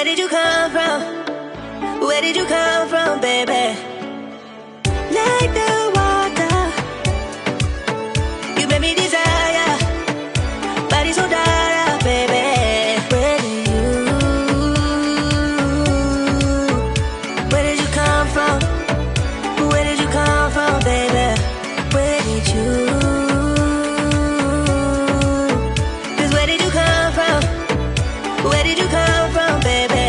where did you come from? Where did you come from, baby? Like the water, you made me desire. Body so dark, baby. Where did you come from? Where did you come from, baby? Where did you? 'Cause where did you come from? Where did you come from, baby?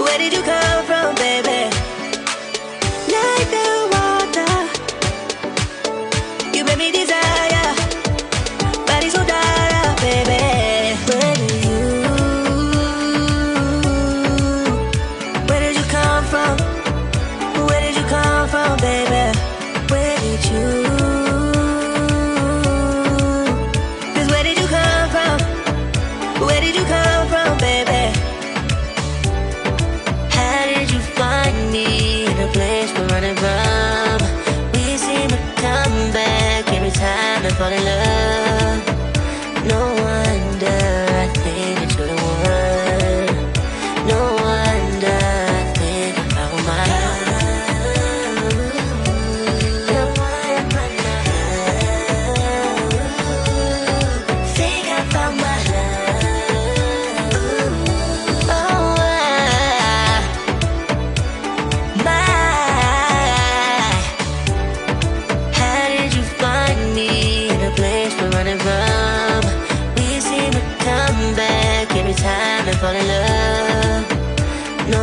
Where did you come from, baby? Like the water, you made me desire. Body so dark, baby. Where did you come from? Where did you come from, baby? Where did you? 'Cause where did you come from? Where did you come from, baby? Running from, we seem to come back every time and fall in love. No wonder I think that you're the one. No wonder I think I found my love. The one I love. Think I found my love. Oh, every time I fall in love. No